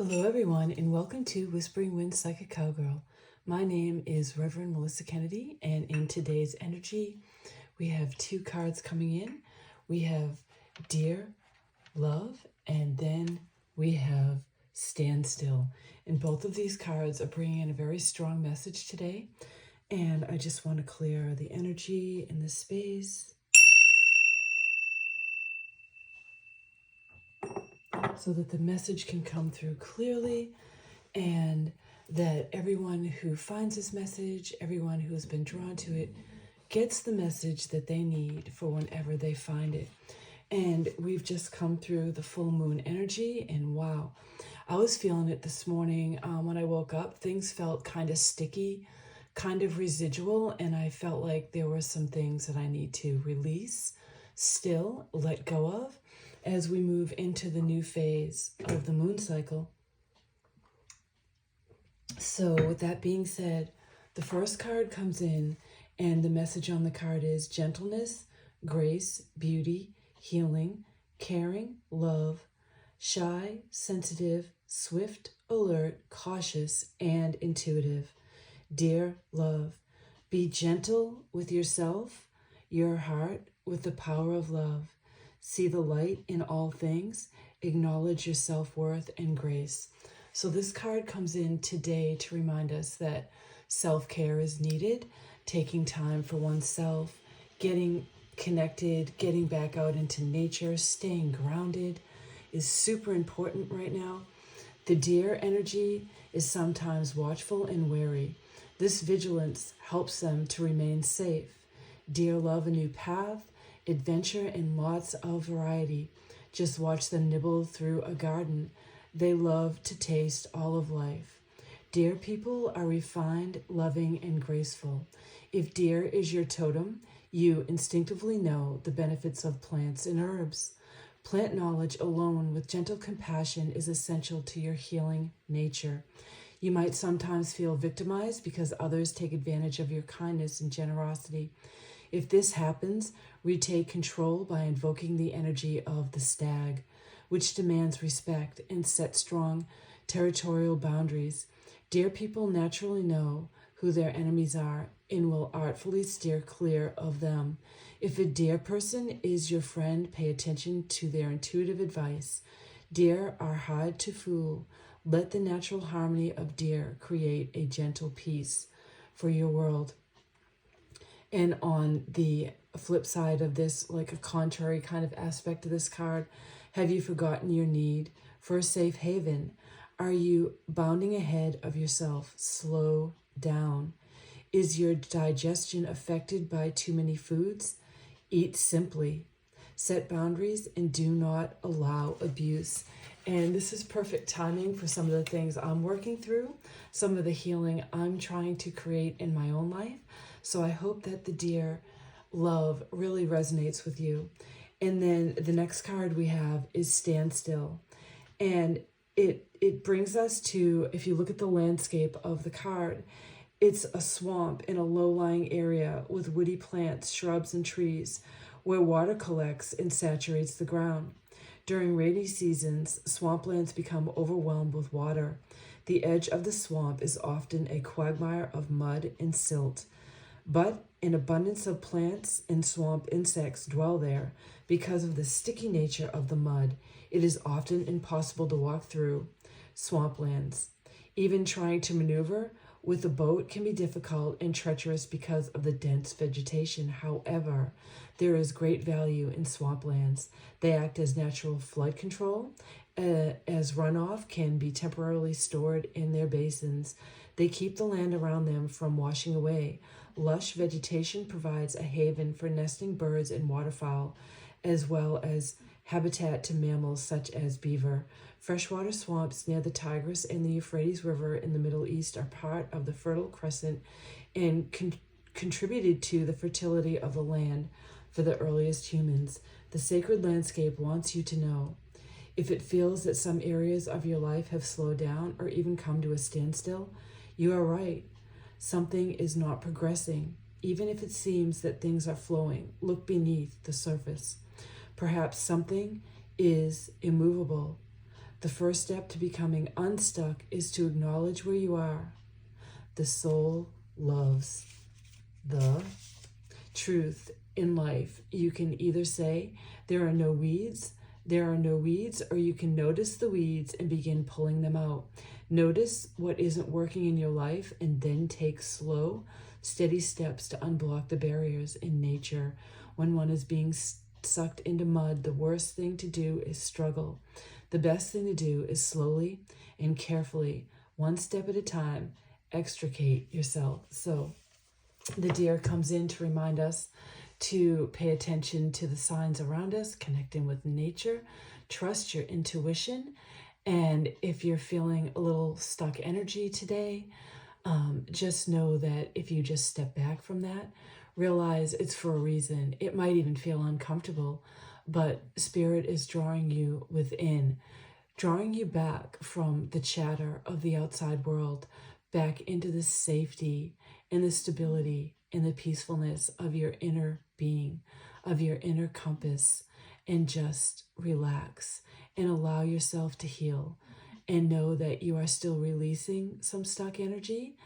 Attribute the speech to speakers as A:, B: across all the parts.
A: Hello everyone and welcome to Whispering Wind Psychic Cowgirl. My name is Rev Melissa Kennedy, and in today's energy we have two cards coming in. We have Dear Love and then we have Stand Still. And both of these cards are bringing in a very strong message today, and I just want to clear the energy in the space so that the message can come through clearly, and that everyone who finds this message, everyone who has been drawn to it, gets the message that they need for whenever they find it. And we've just come through the full moon energy, and wow, I was feeling it this morning. When I woke up, things felt kind of sticky, kind of residual, and I felt like there were some things that I need to release, still let go of, as we move into the new phase of the moon cycle. So with that being said, the first card comes in, and the message on the card is gentleness, grace, beauty, healing, caring, love, shy, sensitive, swift, alert, cautious, and intuitive. Dear love, be gentle with yourself, your heart, with the power of love. See the light in all things. Acknowledge your self-worth and grace. So this card comes in today to remind us that self-care is needed, taking time for oneself, getting connected, getting back out into nature, staying grounded is super important right now. The deer energy is sometimes watchful and wary. This vigilance helps them to remain safe. Deer love a new path, adventure, and lots of variety. Just watch them nibble through a garden. They love to taste all of life. Deer people are refined, loving, and graceful. If deer is your totem, you instinctively know the benefits of plants and herbs. Plant knowledge alone with gentle compassion is essential to your healing nature. You might sometimes feel victimized because others take advantage of your kindness and generosity. If this happens, retake control by invoking the energy of the stag, which demands respect and sets strong territorial boundaries. Deer people naturally know who their enemies are and will artfully steer clear of them. If a deer person is your friend, pay attention to their intuitive advice. Deer are hard to fool. Let the natural harmony of deer create a gentle peace for your world. And on the flip side of this, like a contrary kind of aspect of this card, have you forgotten your need for a safe haven? Are you bounding ahead of yourself? Slow down. Is your digestion affected by too many foods? Eat simply. Set boundaries and do not allow abuse. And this is perfect timing for some of the things I'm working through, some of the healing I'm trying to create in my own life. So I hope that the deer love really resonates with you. And then the next card we have is Stand Still. And it brings us to, if you look at the landscape of the card, it's a swamp in a low-lying area with woody plants, shrubs, and trees where water collects and saturates the ground. During rainy seasons, swamplands become overwhelmed with water. The edge of the swamp is often a quagmire of mud and silt. But an abundance of plants and swamp insects dwell there. Because of the sticky nature of the mud, it is often impossible to walk through swamplands. Even trying to maneuver with a boat can be difficult and treacherous because of the dense vegetation. However, there is great value in swamplands. They act as natural flood control, as runoff can be temporarily stored in their basins. They keep the land around them from washing away. Lush vegetation provides a haven for nesting birds and waterfowl, as well as habitat to mammals such as beaver. Freshwater swamps near the Tigris and the Euphrates River in the Middle East are part of the Fertile Crescent and contributed to the fertility of the land for the earliest humans. The sacred landscape wants you to know. If it feels that some areas of your life have slowed down or even come to a standstill, you are right. Something is not progressing. Even if it seems that things are flowing, look beneath the surface. Perhaps something is immovable. The first step to becoming unstuck is to acknowledge where you are. The soul loves the truth in life. You can either say, there are no weeds, or you can notice the weeds and begin pulling them out. Notice what isn't working in your life and then take slow, steady steps to unblock the barriers in nature. When one is being sucked into mud, the worst thing to do is struggle. The best thing to do is slowly and carefully, one step at a time, extricate yourself. So the deer comes in to remind us to pay attention to the signs around us, connecting with nature, trust your intuition. And if you're feeling a little stuck energy today, just know that if you just step back from that, realize it's for a reason. It might even feel uncomfortable, but Spirit is drawing you within, drawing you back from the chatter of the outside world, back into the safety and the stability and the peacefulness of your inner being, of your inner compass, and just relax and allow yourself to heal and know that you are still releasing some stuck energy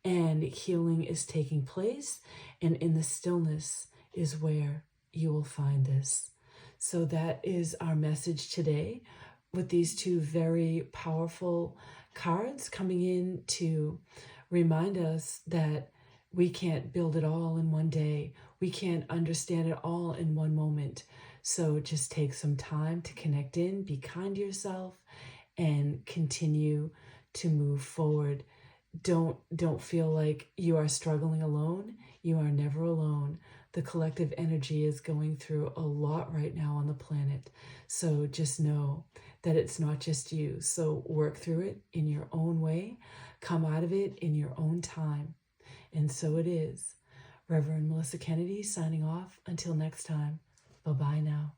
A: and healing is taking place, and in the stillness is where you will find this. So that is our message today, with these two very powerful cards coming in to remind us that we can't build it all in one day. We can't understand it all in one moment. So just take some time to connect in, be kind to yourself, and continue to move forward. Don't feel like you are struggling alone. You are never alone. The collective energy is going through a lot right now on the planet. So just know that it's not just you. So work through it in your own way. Come out of it in your own time. And so it is. Reverend Melissa Kennedy signing off. Until next time. Bye-bye now.